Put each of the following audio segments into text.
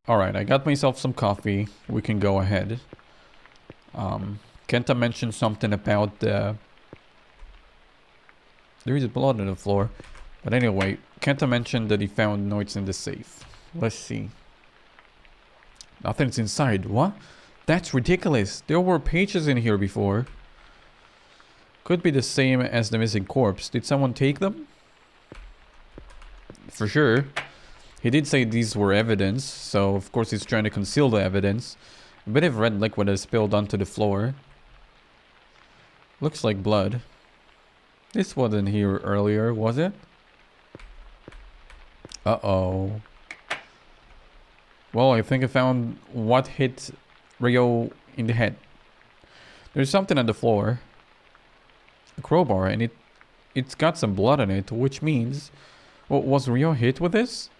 Alright, I got myself some coffee. We can go ahead. Kenta mentioned something about there is blood on the floor. But anyway, Kenta mentioned that he found notes in the safe. Let's see. Nothing's inside. What? That's ridiculous. There were pages in here before. Could be the same as the missing corpse. Did someone take them? For sure. He did say these were evidence, so of course he's trying to conceal the evidence. A bit of red liquid has spilled onto the floor. Looks like blood. This wasn't here earlier, was it? Uh-oh. Well, I think I found what hit Ryo in the head. There's something on the floor. A crowbar, and it's got some blood on it, which means... Well, was Ryo hit with this?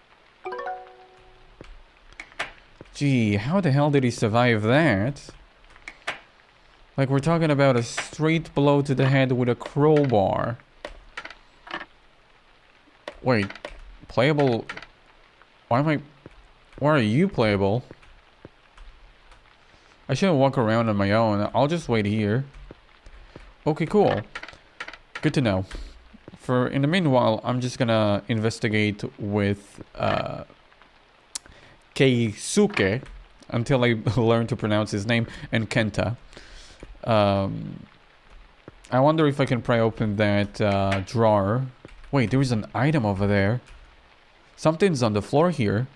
Gee, how the hell did he survive that? Like, we're talking about a straight blow to the head with a crowbar. Wait, playable? Why are you playable? I shouldn't walk around on my own. I'll just wait here. Okay, cool. Good to know. In the meanwhile, I'm just gonna investigate with Keisuke until I learn to pronounce his name, and Kenta. I wonder if I can pry open that drawer. Wait, there is an item over there. Something's on the floor here.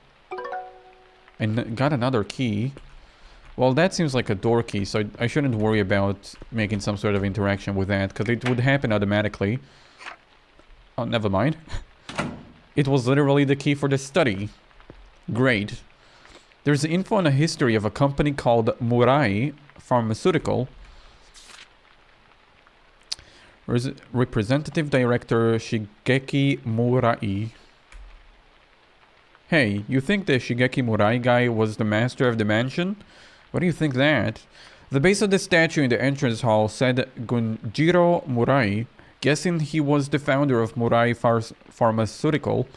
And got another key. Well, that seems like a door key, so I shouldn't worry about making some sort of interaction with that, because it would happen automatically. Oh, never mind. It was literally the key for the study. Great. There's info on a history of a company called Murai Pharmaceutical. Representative Director Shigeki Murai. Hey, you think the Shigeki Murai guy was the master of the mansion? What do you think that? The base of the statue in the entrance hall said Gunjiro Murai, guessing he was the founder of Murai Pharmaceutical.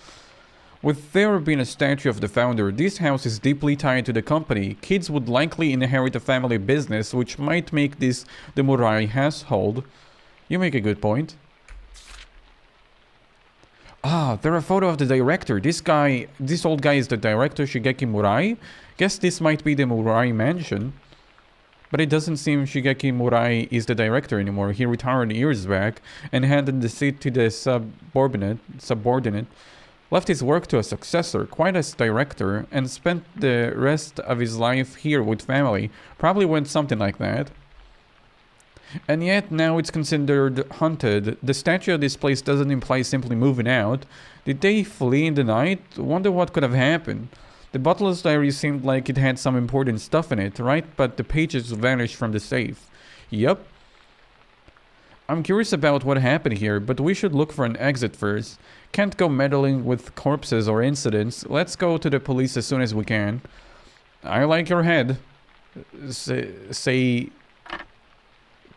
With there being a statue of the founder, this house is deeply tied to the company. Kids would likely inherit a family business, which might make this the Murai household. You make a good point. Ah, there's a photo of the director. This old guy is the director, Shigeki Murai. Guess this might be the Murai mansion. But it doesn't seem Shigeki Murai is the director anymore. He retired years back and handed the seat to the subordinate, left his work to a successor, quite as director, and spent the rest of his life here with family. Probably went something like that. And yet, now it's considered haunted. The statue of this place doesn't imply simply moving out. Did they flee in the night? Wonder what could have happened. The butler's diary seemed like it had some important stuff in it, right? But the pages vanished from the safe. Yup. I'm curious about what happened here, but we should look for an exit first. Can't go meddling with corpses or incidents. Let's go to the police as soon as we can. I like your head. Say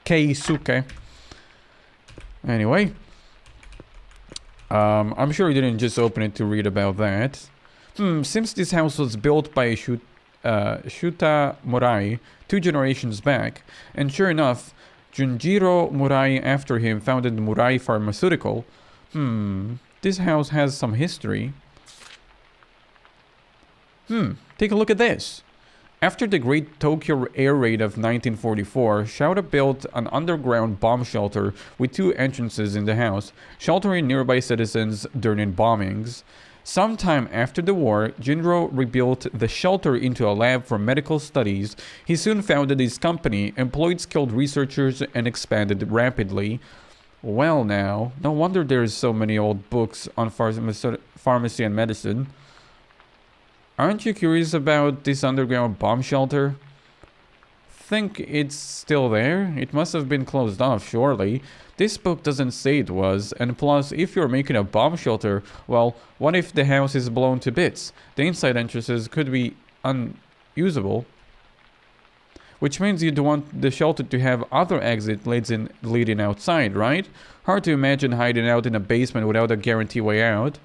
Keisuke. Anyway. I'm sure you didn't just open it to read about that. Since this house was built by Shuta Murai 2 generations back, and sure enough, Junjiro Murai after him founded Murai Pharmaceutical. This house has some history. Take a look at this. After the Great Tokyo Air Raid of 1944, Shouta built an underground bomb shelter with 2 entrances in the house, sheltering nearby citizens during bombings. Sometime after the war, Jinro rebuilt the shelter into a lab for medical studies. He soon founded his company, employed skilled researchers, and expanded rapidly. Well now, no wonder there's so many old books on pharmacy and medicine. Aren't you curious about this underground bomb shelter? Think it's still there? It must have been closed off, surely. This book doesn't say it was, and plus, if you're making a bomb shelter, well, what if the house is blown to bits? The inside entrances could be unusable. Which means you'd want the shelter to have other exit leading outside, right? Hard to imagine hiding out in a basement without a guaranteed way out.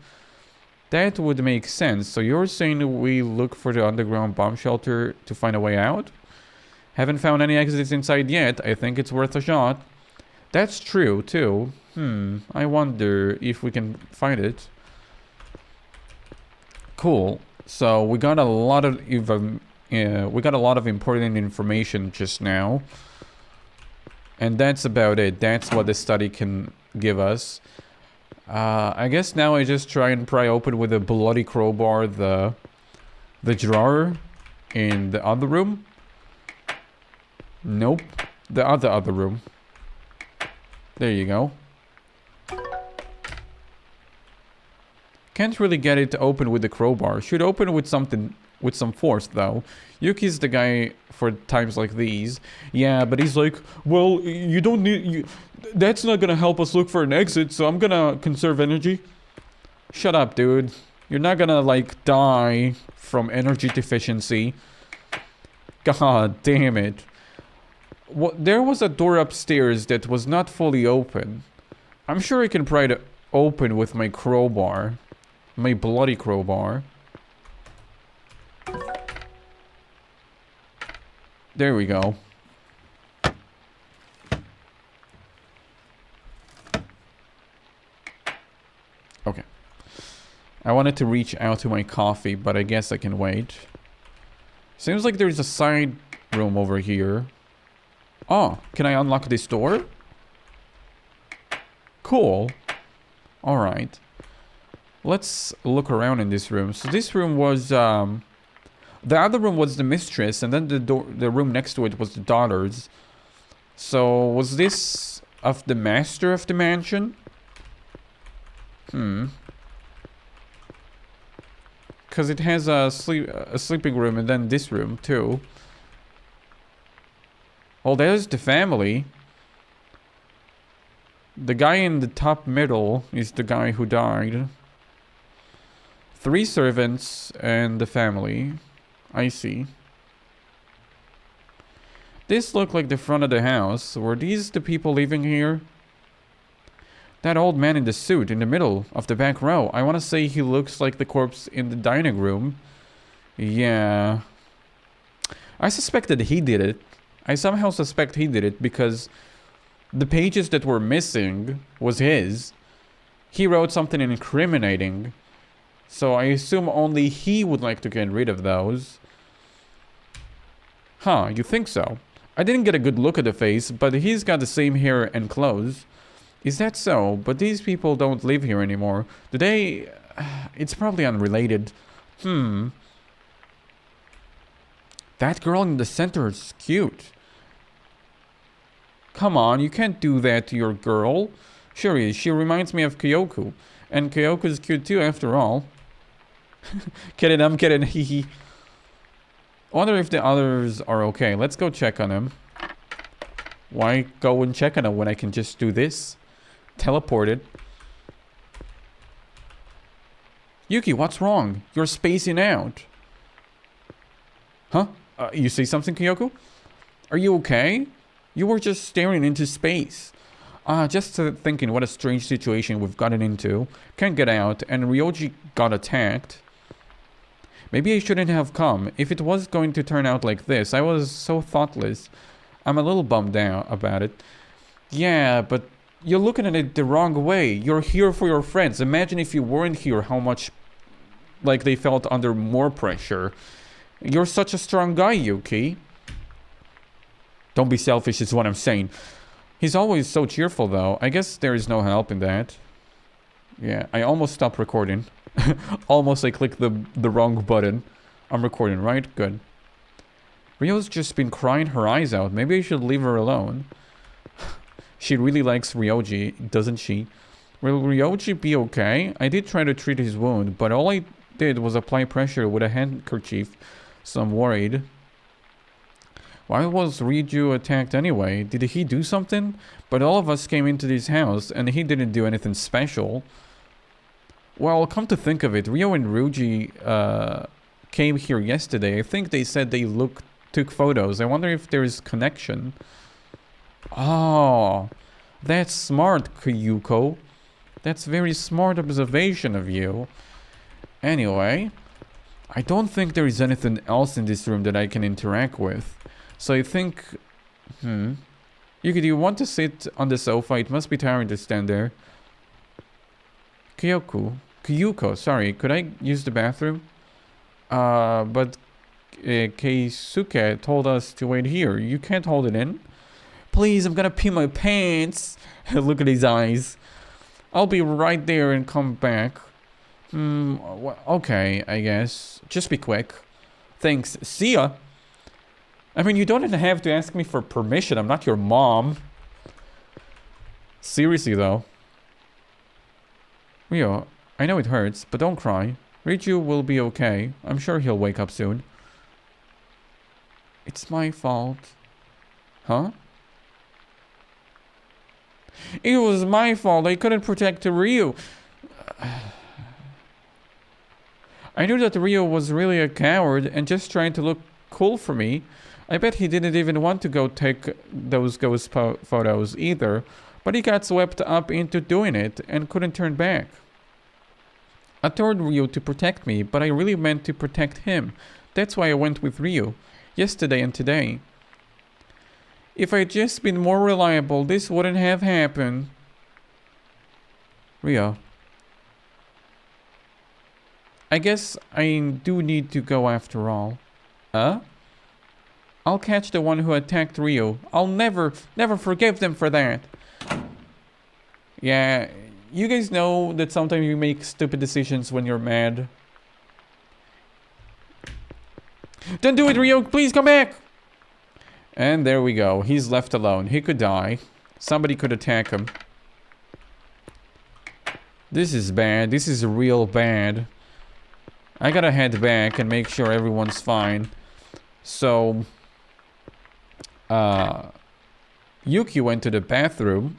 That would make sense. So you're saying we look for the underground bomb shelter to find a way out? Haven't found any exits inside yet. I think it's worth a shot. That's true, too. I wonder if we can find it. Cool. So we got a lot of important information just now. And that's about it. That's what the study can give us. I guess now I just try and pry open with a bloody crowbar the drawer in the other room. Nope. The other room. There you go. Can't really get it to open with the crowbar. Should open with something, with some force though. Yuki's the guy for times like these. Yeah, but he's like, well, you don't need, that's not gonna help us look for an exit, so I'm gonna conserve energy. Shut up, dude. You're not gonna, like, die from energy deficiency. God damn it. There was a door upstairs that was not fully open. I'm sure I can pry it open with my crowbar. My bloody crowbar. There we go. Okay. I wanted to reach out to my coffee, but I guess I can wait. Seems like there's a side room over here. Oh, can I unlock this door? Cool. Alright. Let's look around in this room. So this room was, the other room was the mistress, and then the room next to it was the daughters. So, was this of the master of the mansion? Because it has a sleeping room and then this room, too. Oh, there's the family. The guy in the top middle is the guy who died. 3 servants and the family. I see. This looked like the front of the house. Were these the people living here? That old man in the suit in the middle of the back row. I want to say he looks like the corpse in the dining room. Yeah. I suspect that he did it. I somehow suspect he did it because the pages that were missing was his. He wrote something incriminating. So I assume only he would like to get rid of those. Huh, you think so? I didn't get a good look at the face, but he's got the same hair and clothes. Is that so? But these people don't live here anymore. Do they... It's probably unrelated. That girl in the center is cute. Come on, you can't do that to your girl. Sure, she reminds me of Kyoku. And Kyoku's cute too, after all. Kidding, I'm kidding, hehe. I wonder if the others are okay. Let's go check on them. Why go and check on them when I can just do this? Teleported. Yuki, what's wrong? You're spacing out. Huh? You see something, Kyoko? Are you okay? You were just staring into space. Just thinking what a strange situation we've gotten into. Can't get out, and Ryoji got attacked. Maybe I shouldn't have come. If it was going to turn out like this, I was so thoughtless. I'm a little bummed out about it. Yeah, but you're looking at it the wrong way. You're here for your friends. Imagine if you weren't here, how much like they felt under more pressure. You're such a strong guy, Yuki. Don't be selfish is what I'm saying. He's always so cheerful though. I guess there is no help in that. Yeah, I almost stopped recording. Almost I clicked the wrong button. I'm recording, right? Good. Rio's just been crying her eyes out. Maybe I should leave her alone. She really likes Ryoji, doesn't she? Will Ryoji be okay? I did try to treat his wound, but all I did was apply pressure with a handkerchief, so I'm worried. Why was Riju attacked anyway? Did he do something? But all of us came into this house, and he didn't do anything special. Well, come to think of it, Ryo and Ryuji came here yesterday. I think they said they took photos. I wonder if there is connection. Oh, that's smart, Kyuko. That's very smart observation of you. Anyway, I don't think there is anything else in this room that I can interact with. So I think... Yuki, do you want to sit on the sofa? It must be tiring to stand there. Kyuko, sorry. Could I use the bathroom? But Keisuke told us to wait here. You can't hold it in. Please, I'm gonna pee my pants. Look at his eyes. I'll be right there and come back. Okay, I guess. Just be quick. Thanks. See ya. I mean, you don't even have to ask me for permission. I'm not your mom. Seriously, though. Rio, I know it hurts, but don't cry. Riju will be okay. I'm sure he'll wake up soon. It's my fault. Huh? It was my fault. I couldn't protect Ryu. I knew that Ryu was really a coward and just trying to look cool for me. I bet he didn't even want to go take those ghost photos either, but he got swept up into doing it and couldn't turn back. I told Ryu to protect me, but I really meant to protect him. That's why I went with Ryu, yesterday and today. If I'd just been more reliable, this wouldn't have happened. Ryu. I guess I do need to go after all. I'll catch the one who attacked Ryu. I'll never forgive them for that. Yeah, you guys know that sometimes you make stupid decisions when you're mad. Don't do it, Ryu! Please come back! And there we go. He's left alone. He could die. Somebody could attack him. This is bad. This is real bad. I gotta head back and make sure everyone's fine. So... Yuki went to the bathroom.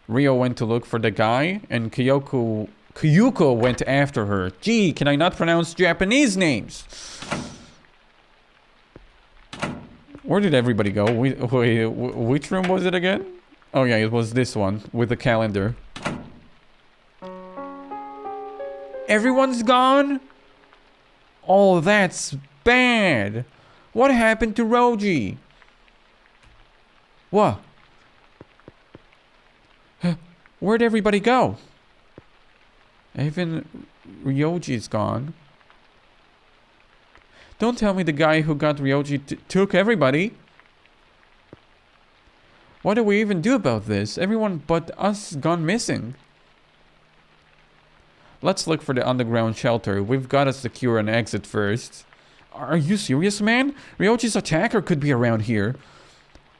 Ryo went to look for the guy. And Kyuko went after her. Gee, can I not pronounce Japanese names? Where did everybody go? Wait, which room was it again? Oh yeah, it was this one with the calendar. Everyone's gone? Oh, that's bad. What happened to Roji? What? Where'd everybody go? Even Ryoji's gone. Don't tell me the guy who got Ryoji took everybody. What do we even do about this? Everyone but us gone missing. Let's look for the underground shelter. We've got to secure an exit first. Are you serious, man? Ryoji's attacker could be around here.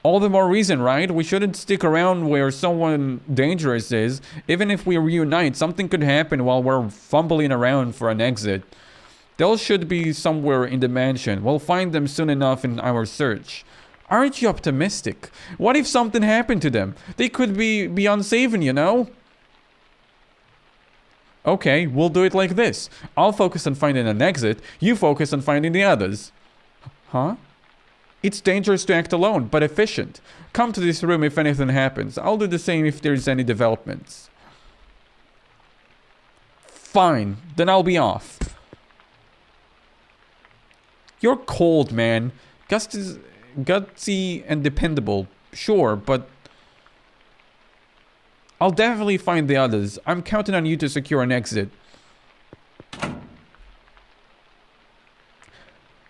All the more reason, right? We shouldn't stick around where someone dangerous is. Even if we reunite, something could happen while we're fumbling around for an exit. They should be somewhere in the mansion. We'll find them soon enough in our search. Aren't you optimistic? What if something happened to them? They could be beyond saving, you know? Okay, we'll do it like this. I'll focus on finding an exit. You focus on finding the others. Huh? It's dangerous to act alone, but efficient. Come to this room if anything happens. I'll do the same if there's any developments. Fine, then I'll be off. You're cold, man. Gutsy and dependable. Sure, but... I'll definitely find the others. I'm counting on you to secure an exit.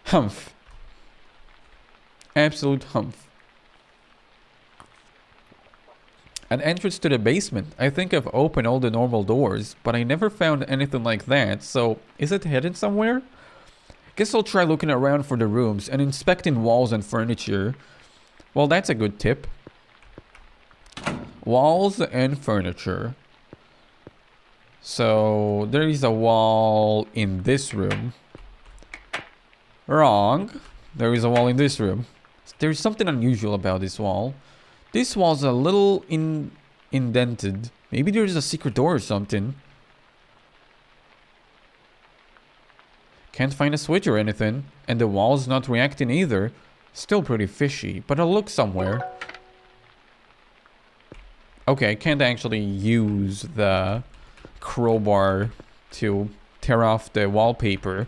Humph. Absolute humph. An entrance to the basement. I think I've opened all the normal doors, but I never found anything like that, so is it hidden somewhere? Guess I'll try looking around for the rooms and inspecting walls and furniture. Well, that's a good tip. Walls and furniture. So, there is a wall in this room. Wrong. There is a wall in this room. There's something unusual about this wall. This wall's a little indented. Maybe there's a secret door or something. Can't find a switch or anything. And the wall's not reacting either. Still pretty fishy, but I'll look somewhere. Okay, I can't actually use the crowbar to tear off the wallpaper.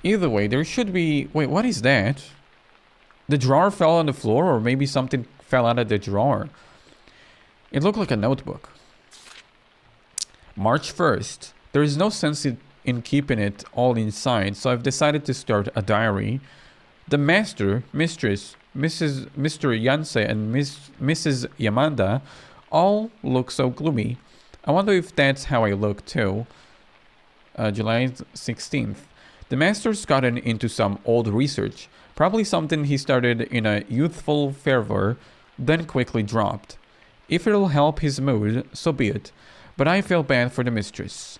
Either way, there should be... Wait, what is that? The drawer fell on the floor, or maybe something fell out of the drawer. It looked like a notebook. March 1st. There is no sense in keeping it all inside, so I've decided to start a diary. The master, mistress, Mr. Yanse, and Mrs. Yamanda all look so gloomy. I wonder if that's how I look too. July 16th. The master's gotten into some old research. Probably something he started in a youthful fervor, then quickly dropped. If it'll help his mood, so be it. But I feel bad for the mistress.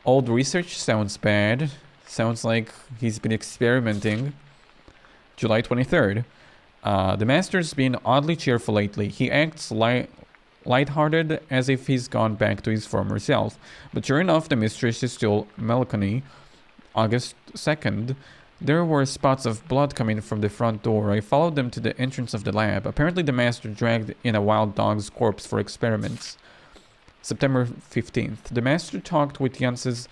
Old research sounds bad. Sounds like he's been experimenting. July 23rd. The master's been oddly cheerful lately. He acts lighthearted, as if he's gone back to his former self. But sure enough, the mistress is still melancholy. August 2nd. There were spots of blood coming from the front door. I followed them to the entrance of the lab. Apparently the master dragged in a wild dog's corpse for experiments. September 15th. The master talked with Janses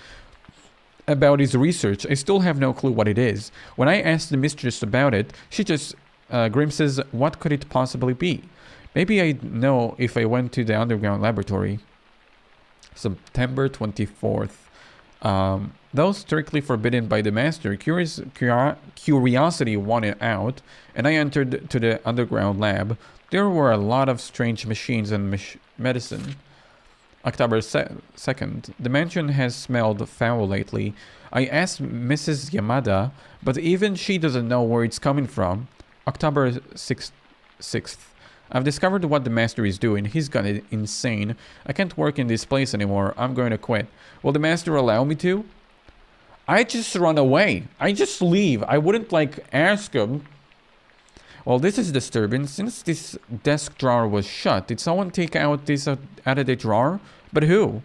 about his research. I still have no clue what it is. When I asked the mistress about it, she just grimses, what could it possibly be? Maybe I'd know if I went to the underground laboratory. September 24th. Though strictly forbidden by the master, curiosity won it out, and I entered to the underground lab. There were a lot of strange machines and medicine. October 2nd. The mansion has smelled foul lately. I asked Mrs. Yamada, but even she doesn't know where it's coming from. October 6th. I've discovered what the master is doing. He's gone insane. I can't work in this place anymore. I'm going to quit. Will the master allow me to? I just run away. I just leave. I wouldn't ask him. Well, this is disturbing. Since this desk drawer was shut, did someone take out this out of the drawer? But who?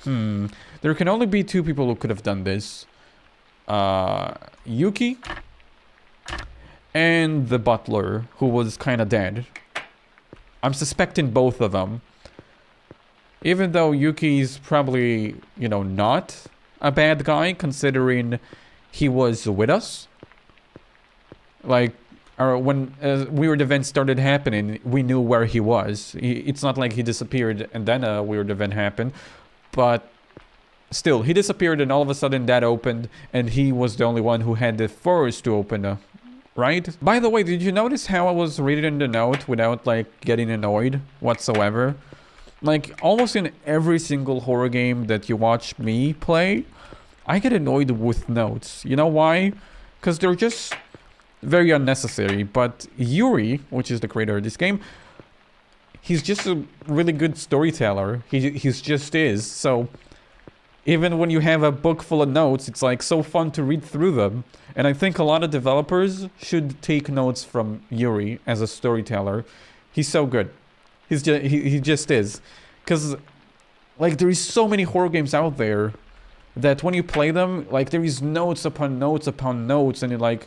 There can only be two people who could have done this. Yuki and the butler, who was kind of dead. I'm suspecting both of them. Even though Yuki's probably, not a bad guy, considering he was with us. When weird events started happening, we knew where he was. It's not like he disappeared and then a weird event happened. But still, he disappeared and all of a sudden that opened. And he was the only one who had the force to open, right? By the way, did you notice how I was reading the note without, getting annoyed whatsoever? Almost in every single horror game that you watch me play, I get annoyed with notes. You know why? Because they're just very unnecessary. But Yuri, which is the creator of this game, he's just a really good storyteller. He's just is. So even when you have a book full of notes, it's so fun to read through them. And I think a lot of developers should take notes from Yuri as a storyteller. He's so good. He just is. Because there is so many horror games out there that when you play them, there is notes upon notes upon notes, and you're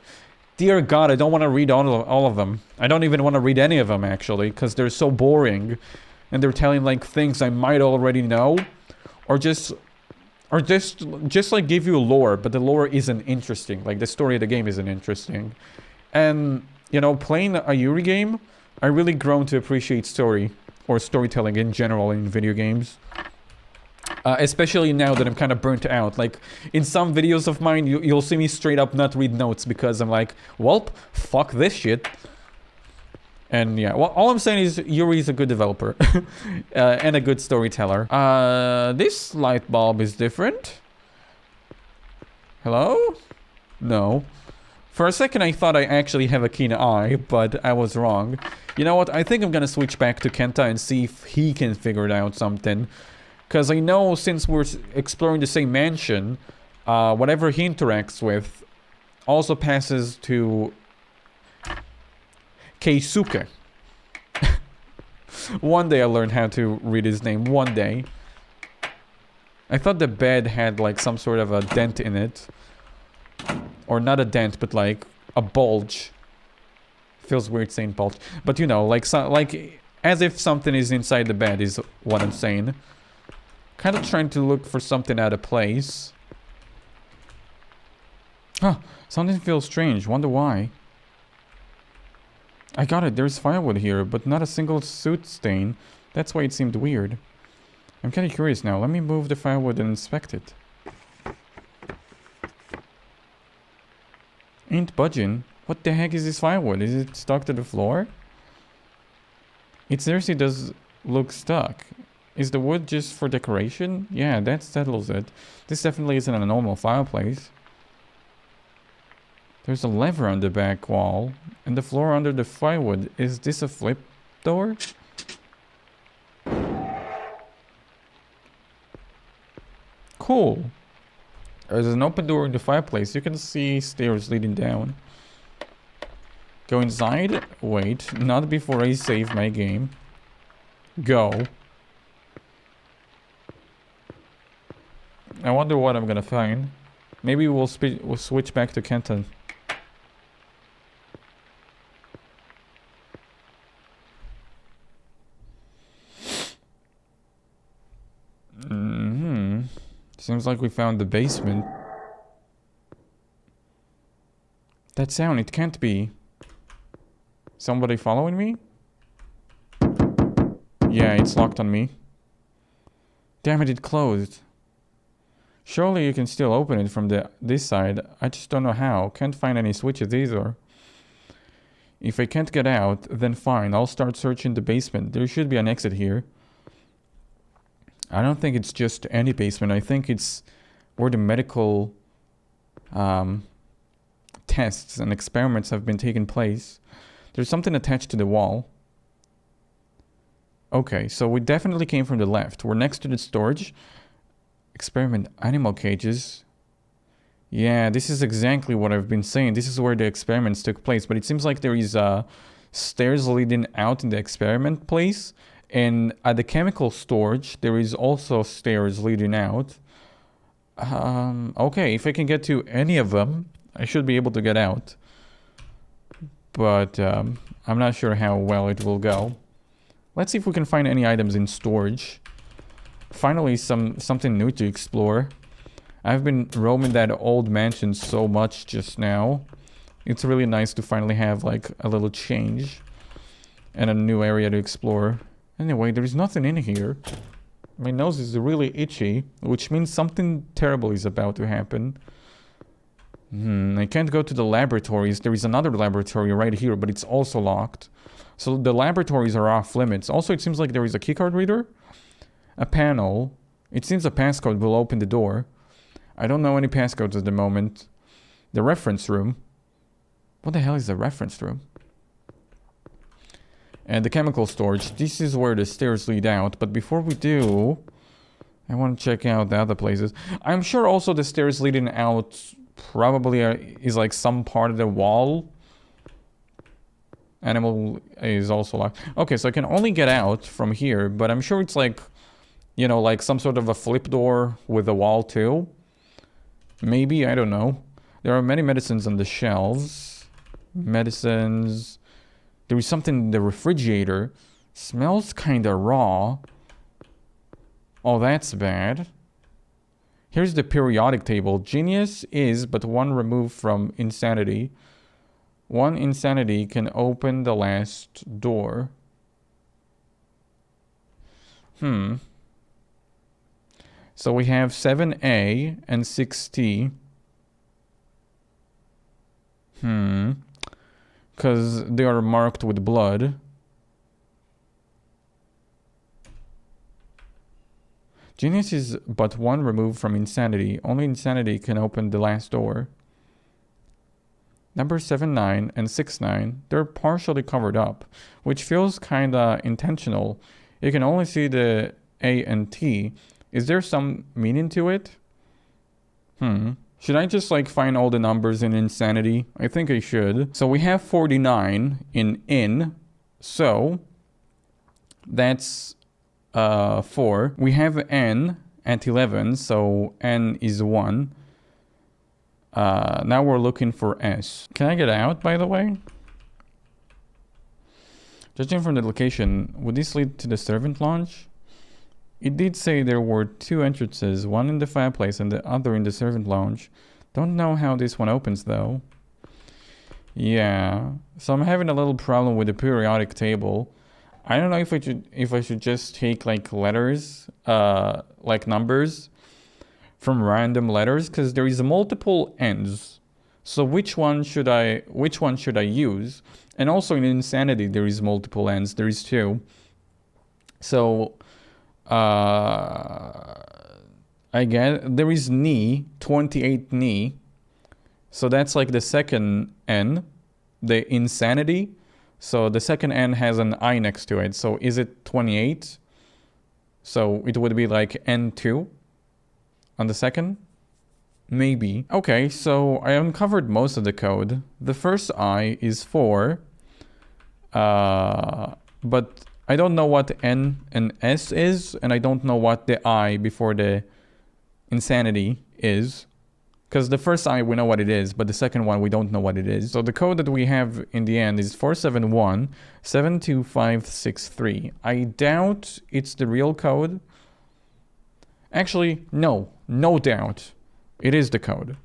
dear God, I don't want to read all of them. I don't even want to read any of them, actually, because they're so boring. And they're telling, things I might already know. Or just give you lore, but the lore isn't interesting. The story of the game isn't interesting. And, playing a Yuri game, I really grown to appreciate story, or storytelling in general in video games. Especially now that I'm kind of burnt out. In some videos of mine, you'll see me straight up not read notes because I'm welp, fuck this shit. And yeah, well, all I'm saying is Yuri's a good developer. And a good storyteller. This light bulb is different. Hello? No. For a second, I thought I actually have a keen eye, but I was wrong. You know what? I think I'm gonna switch back to Kenta and see if he can figure out something. Because I know since we're exploring the same mansion, whatever he interacts with also passes to Keisuke. One day I'll learn how to read his name. One day. I thought the bed had some sort of a dent in it. Or not a dent, but a bulge. Feels weird saying bulge. But as if something is inside the bed is what I'm saying. Kind of trying to look for something out of place. Huh, something feels strange. Wonder why. I got it. There's firewood here, but not a single soot stain. That's why it seemed weird. I'm kind of curious now. Let me move the firewood and inspect it. Ain't budging. What the heck is this firewood? Is it stuck to the floor? It seriously does look stuck. Is the wood just for decoration? Yeah, that settles it. This definitely isn't a normal fireplace. There's a lever on the back wall, and the floor under the firewood. Is this a flip door? Cool. There's an open door in the fireplace. You can see stairs leading down. Go inside. Wait, not before I save my game. Go. I wonder what I'm gonna find. Maybe we'll switch back to Kenton. Seems like we found the basement. That sound, it can't be. Somebody following me? Yeah, it's locked on me. Damn it, it closed. Surely you can still open it from this side. I just don't know how. Can't find any switches either. If I can't get out, then fine. I'll start searching the basement. There should be an exit here. I don't think it's just any basement. I think it's where the medical tests and experiments have been taking place. There's something attached to the wall. Okay, so we definitely came from the left. We're next to the storage. Experiment animal cages. Yeah, this is exactly what I've been saying. This is where the experiments took place. But it seems like there is stairs leading out in the experiment place. And at the chemical storage, there is also stairs leading out. Okay, if I can get to any of them, I should be able to get out. But I'm not sure how well it will go. Let's see if we can find any items in storage. Finally, something new to explore. I've been roaming that old mansion so much just now. It's really nice to finally have like a little change and a new area to explore. Anyway, there's nothing in here. My nose is really itchy, which means something terrible is about to happen. I can't go to the laboratories. There is another laboratory right here, but it's also locked. So the laboratories are off limits. Also, it seems like there is a keycard reader. A panel. It seems a passcode will open the door. I don't know any passcodes at the moment. The reference room. What the hell is the reference room? And the chemical storage. This is where the stairs lead out. But before we do, I want to check out the other places. I'm sure also the stairs leading out probably is like some part of the wall. Animal is also locked. Okay, so I can only get out from here. But I'm sure it's like, you know, like some sort of a flip door with a wall too. Maybe, I don't know. There are many medicines on the shelves. Medicines. There is something in the refrigerator. Smells kinda raw. Oh, that's bad. Here's the periodic table. Genius is but one removed from insanity. One insanity can open the last door. So we have 7A and 6T. Because they are marked with blood. Genius is but one removed from insanity. Only insanity can open the last door. Number 7-9 and 6-9, they're partially covered up, which feels kinda intentional. You can only see the A and T. Is there some meaning to it? Should I just like find all the numbers in insanity? I think I should. So we have 49 in. So that's 4. We have N at 11. So N is 1. Now we're looking for S. Can I get out, by the way? Judging from the location, would this lead to the servant lounge? It did say there were 2 entrances, one in the fireplace and the other in the servant lounge. Don't know how this one opens though. Yeah, so I'm having a little problem with the periodic table. I don't know if I should just take like letters, like numbers from random letters, because there is multiple ends. So which one should I use? And also in insanity there is multiple ends. There is 2. So I guess there is knee, 28 knee. So that's like the second N, the insanity. So the second N has an I next to it. So is it 28? So it would be like N2 on the second? Maybe. Okay, so I uncovered most of the code. The first I is 4. But I don't know what N and S is, and I don't know what the I before the insanity is. Because the first I, we know what it is, but the second one, we don't know what it is. So the code that we have in the end is 471-72563. I doubt it's the real code. Actually, no doubt. It is the code.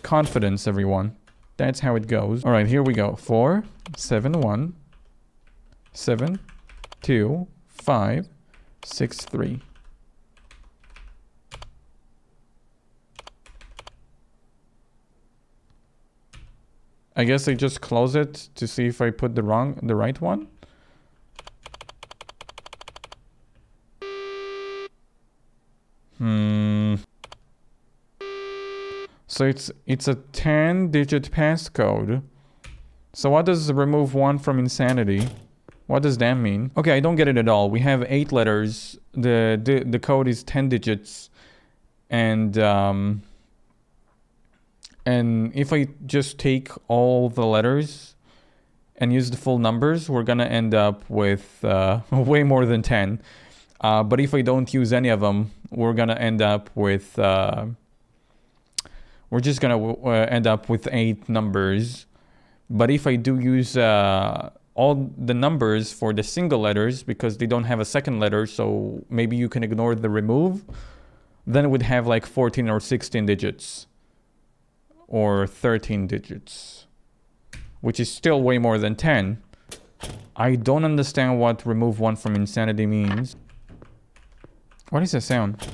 Confidence, everyone. That's how it goes. All right, here we go. 471-72563. I guess I just close it to see if I put the right one. So it's a 10-digit passcode. So what does remove 1 from insanity? What does that mean? Okay, I don't get it at all. We have 8 letters. The code is 10 digits, and if I just take all the letters and use the full numbers, we're gonna end up with way more than 10. But if I don't use any of them, we're gonna end up with we're just gonna end up with 8 numbers. But if I do use all the numbers for the single letters, because they don't have a second letter, so maybe you can ignore the remove, then it would have like 14 or 16 digits. Or 13 digits. Which is still way more than 10. I don't understand what remove 1 from insanity means. What is that sound?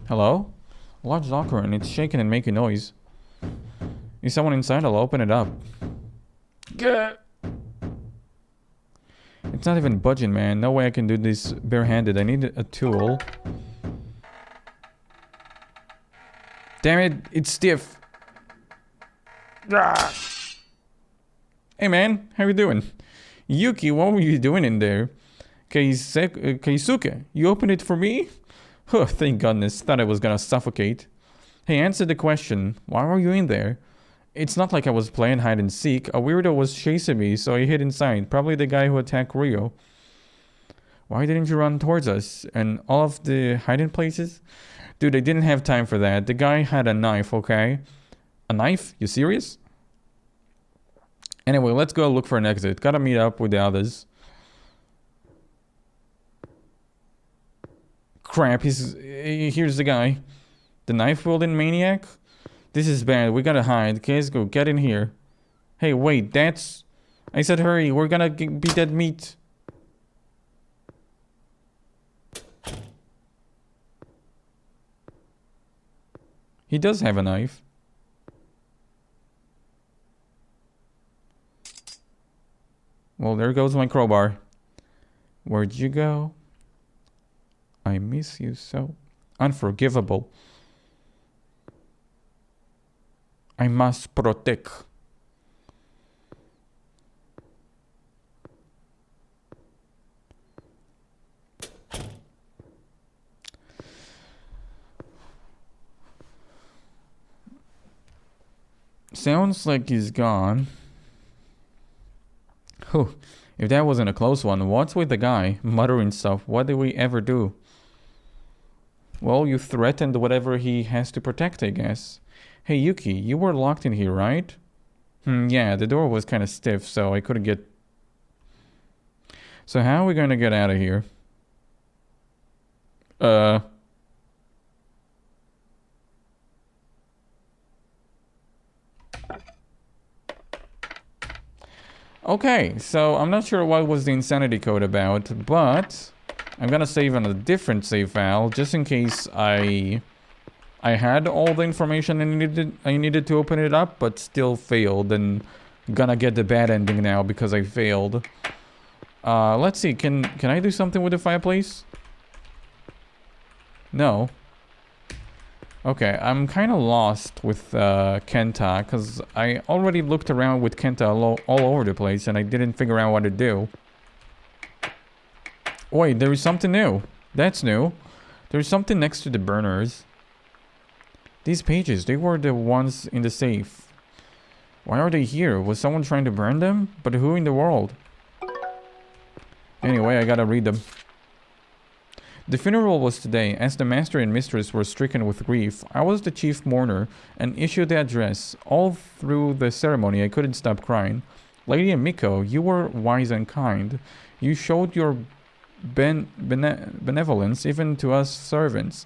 Hello? Large locker and it's shaking and making noise. Is someone inside? I'll open it up. Gah! It's not even budging, man. No way I can do this barehanded. I need a tool. Damn it, it's stiff. Ah! Hey man, how you doing? Yuki, what were you doing in there? Keisuke, you opened it for me? Oh, thank goodness, thought I was gonna suffocate. Hey, answer the question. Why were you in there? It's not like I was playing hide and seek. A weirdo was chasing me, so I hid inside. Probably the guy who attacked Rio. Why didn't you run towards us? And all of the hiding places? Dude, I didn't have time for that. The guy had a knife, okay? A knife? You serious? Anyway, let's go look for an exit. Gotta meet up with the others. Crap, here's the guy. The knife-wielding maniac? This is bad. We gotta hide. Okay, let's go. Get in here. Hey, wait, that's... I said hurry. We're gonna be dead meat. He does have a knife. Well, there goes my crowbar. Where'd you go? I miss you so. Unforgivable. I must protect. Sounds like he's gone. Whew. If that wasn't a close one, what's with the guy? Muttering stuff. What did we ever do? Well, you threatened whatever he has to protect, I guess. Hey, Yuki, you were locked in here, right? Yeah, the door was kind of stiff, so I couldn't get... So how are we going to get out of here? Uh... Okay, so I'm not sure what was the insanity code about, but I'm gonna save on a different save file just in case I had all the information I needed to open it up, but still failed, and gonna get the bad ending now because I failed. Let's see, can I do something with the fireplace? No. Okay, I'm kind of lost with Kenta, because I already looked around with Kenta all over the place, and I didn't figure out what to do. Wait, there is something new. That's new. There's something next to the burners. These pages, they were the ones in the safe. Why are they here? Was someone trying to burn them? But who in the world? Anyway, I gotta read them. The funeral was today. As the master and mistress were stricken with grief, I was the chief mourner and issued the address. All through the ceremony, I couldn't stop crying. Lady Emiko, you were wise and kind. You showed your benevolence even to us servants.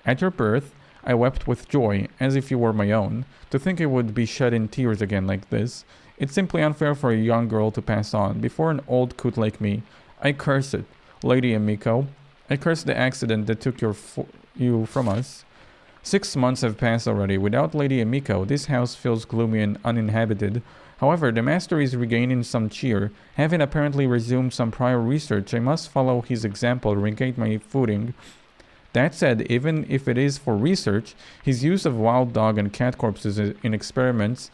At your birth, I wept with joy, as if you were my own. To think I would be shed in tears again like this. It's simply unfair for a young girl to pass on before an old coot like me. I curse it, Lady Emiko. I curse the accident that took you from us. 6 months have passed already. Without Lady Emiko, this house feels gloomy and uninhabited. However, the master is regaining some cheer. Having apparently resumed some prior research, I must follow his example and regain my footing. That said, even if it is for research, his use of wild dog and cat corpses in experiments,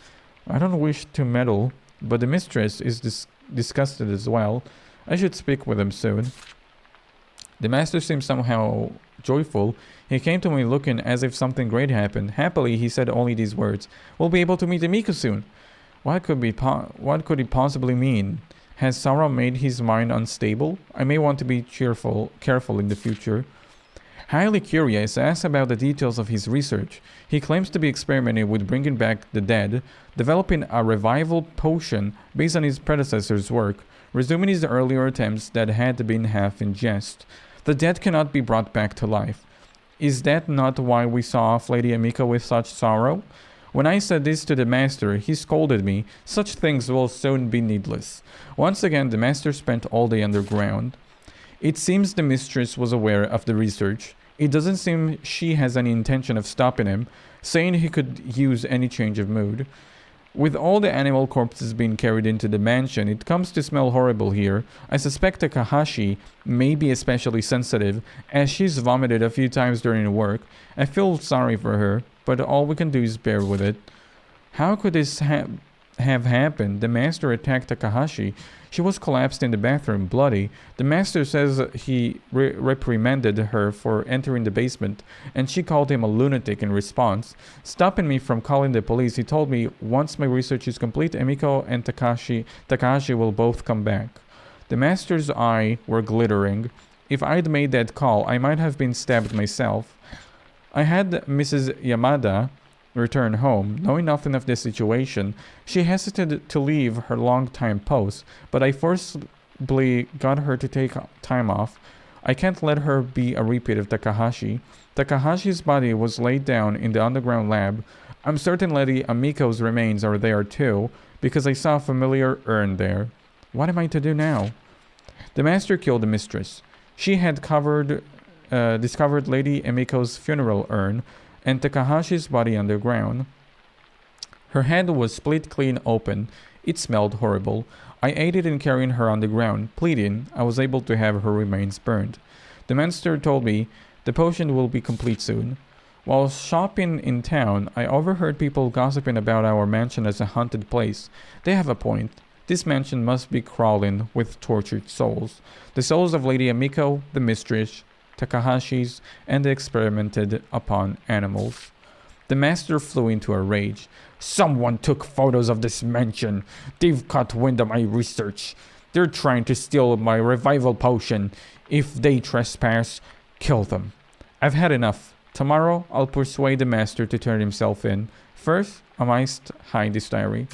I don't wish to meddle, but the mistress is disgusted as well. I should speak with him soon. The master seemed somehow joyful. He came to me looking as if something great happened. Happily, he said only these words. We'll be able to meet Emiko soon. What could it possibly mean? Has Sarah made his mind unstable? I may want to be careful in the future. Highly curious, I asked about the details of his research. He claims to be experimenting with bringing back the dead, developing a revival potion based on his predecessor's work, resuming his earlier attempts that had been half in jest. The dead cannot be brought back to life. Is that not why we saw off Lady Emiko with such sorrow? When I said this to the master, he scolded me. Such things will soon be needless. Once again, the master spent all day underground. It seems the mistress was aware of the research. It doesn't seem she has any intention of stopping him, saying he could use any change of mood. With all the animal corpses being carried into the mansion, it comes to smell horrible here. I suspect Takahashi may be especially sensitive, as she's vomited a few times during work. I feel sorry for her, but all we can do is bear with it. How could this have happened? The master attacked Takahashi. She was collapsed in the bathroom, bloody. The master says he reprimanded her for entering the basement, and she called him a lunatic in response. Stopping me from calling the police, he told me once my research is complete, Emiko and Takahashi will both come back. The master's eyes were glittering. If I'd made that call, I might have been stabbed myself. I had Mrs. Yamada return home. Knowing nothing of the situation, she hesitated to leave her long-time post, but I forcibly got her to take time off. I can't let her be a repeat of Takahashi. Takahashi's body was laid down in the underground lab. I'm certain Lady Emiko's remains are there too, because I saw a familiar urn there. What am I to do now? The master killed the mistress. She had discovered Lady Emiko's funeral urn, and Takahashi's body underground. Her head was split clean open. It smelled horrible. I aided in carrying her underground. Pleading, I was able to have her remains burned. The master told me the potion will be complete soon. While shopping in town, I overheard people gossiping about our mansion as a haunted place. They have a point. This mansion must be crawling with tortured souls. The souls of Lady Emiko, the mistress, Takahashi's, and the experimented upon animals. The master flew into a rage. Someone took photos of this mansion. They've caught wind of my research. They're trying to steal my revival potion. If they trespass, kill them. I've had enough. Tomorrow, I'll persuade the master to turn himself in. First, I must hide this diary.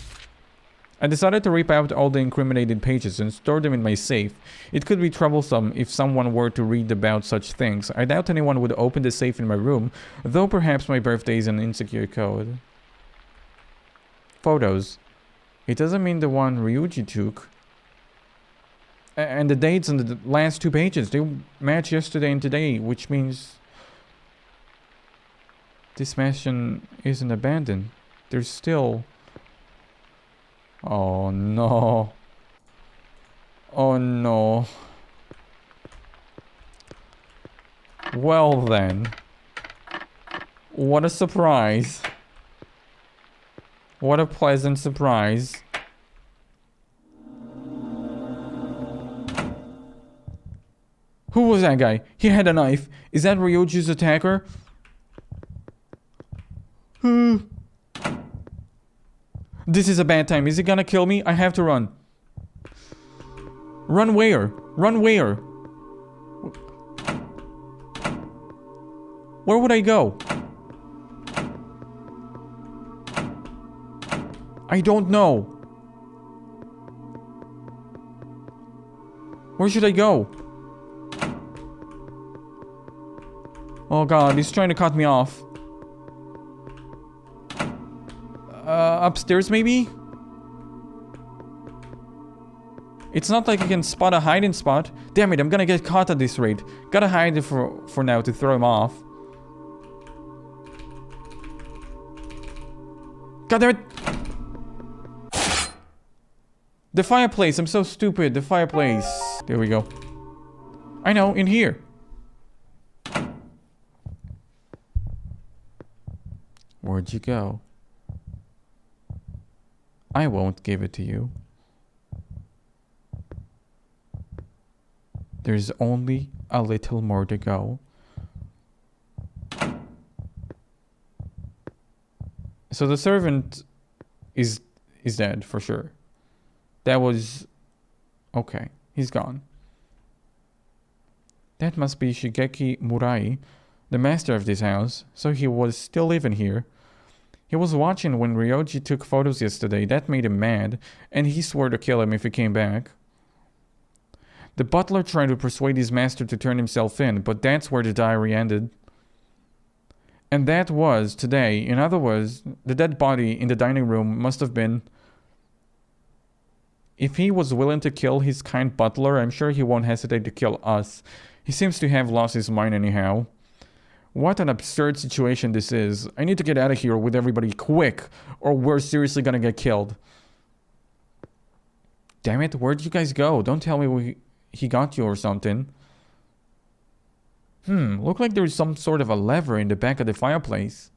I decided to rip out all the incriminated pages and store them in my safe. It could be troublesome if someone were to read about such things. I doubt anyone would open the safe in my room, though perhaps my birthday is an insecure code. Photos. It doesn't mean the one Ryuji took. And the dates on the last 2 pages, they match yesterday and today, which means this mansion isn't abandoned. There's still... Oh no. Oh no. Well then. What a surprise. What a pleasant surprise. Who was that guy? He had a knife. Is that Ryoji's attacker? This is a bad time. Is he gonna kill me? I have to run. Run where? Run where? Where would I go? I don't know. Where should I go? Oh god, he's trying to cut me off. Upstairs maybe? It's not like I can spot a hiding spot. Damn it, I'm gonna get caught at this rate. Gotta hide it for now to throw him off. God damn it! The fireplace, I'm so stupid. The fireplace. There we go. I know, in here. Where'd you go? I won't give it to you. There's only a little more to go. So the servant is dead for sure. That was... Okay, he's gone. That must be Shigeki Murai, the master of this house, so he was still living here. He was watching when Ryoji took photos yesterday. That made him mad, and he swore to kill him if he came back. The butler tried to persuade his master to turn himself in, but that's where the diary ended. And that was today. In other words, the dead body in the dining room must have been... If he was willing to kill his kind butler, I'm sure he won't hesitate to kill us. He seems to have lost his mind anyhow. What an absurd situation this is. I need to get out of here with everybody quick, or we're seriously gonna get killed. Damn it, where'd you guys go? Don't tell me he got you or something. Look like there's some sort of a lever in the back of the fireplace.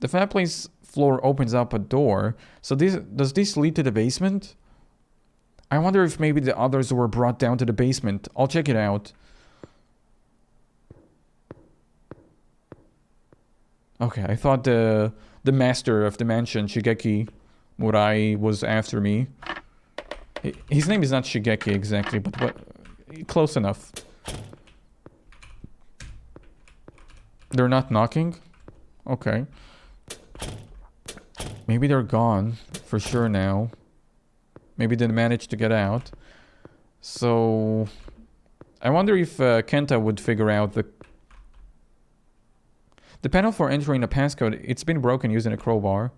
The fireplace floor opens up a door. So does this lead to the basement? I wonder if maybe the others were brought down to the basement. I'll check it out. Okay, I thought the master of the mansion, Shigeki Murai, was after me. His name is not Shigeki exactly, but close enough. They're not knocking? Okay. Maybe they're gone for sure now. Maybe they managed to get out. So... I wonder if Kenta would figure out the panel for entering a passcode. It's been broken using a crowbar.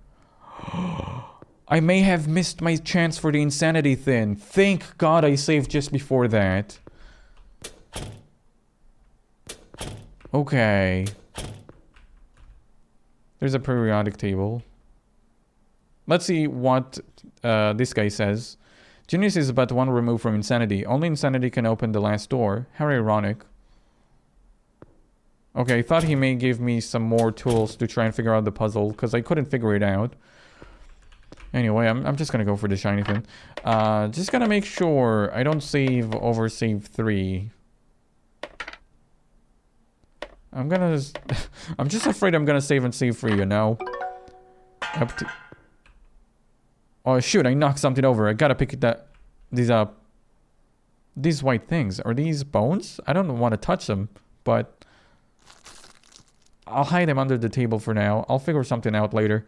I may have missed my chance for the insanity thing. Thank God I saved just before that. Okay. There's a periodic table. Let's see what this guy says. Genius is but one remove from insanity. Only insanity can open the last door. How ironic. Okay, I thought he may give me some more tools to try and figure out the puzzle, because I couldn't figure it out. Anyway, I'm just gonna go for the shiny thing. Just gonna make sure I don't save over save 3. I'm just afraid I'm gonna save and save 3, you know? Oh shoot, I knocked something over. I gotta pick these up. These white things. Are these bones? I don't want to touch them, but... I'll hide him under the table for now. I'll figure something out later.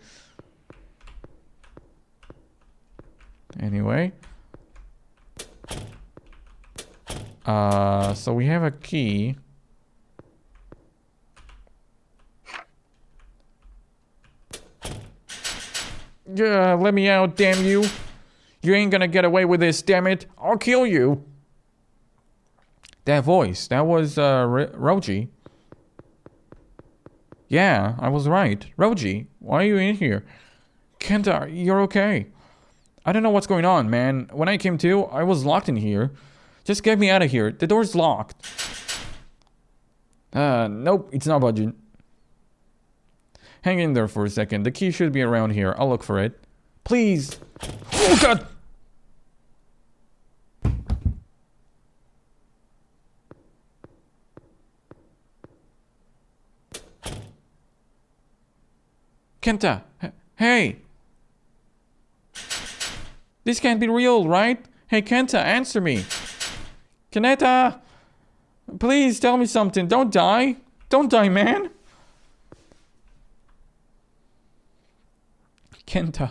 Anyway. So we have a key. Yeah, let me out, damn you. You ain't gonna get away with this, damn it. I'll kill you. That voice, that was, Roji. Yeah, I was right. Roji, why are you in here? Kenta, you're okay. I don't know what's going on, man. When I came to, I was locked in here. Just get me out of here. The door's locked. Nope, it's not budging. Hang in there for a second. The key should be around here. I'll look for it. Please. Oh, God. Kenta. Hey. This can't be real, right? Hey, Kenta, answer me. Kaneta. Please tell me something. Don't die. Don't die, man. Kenta.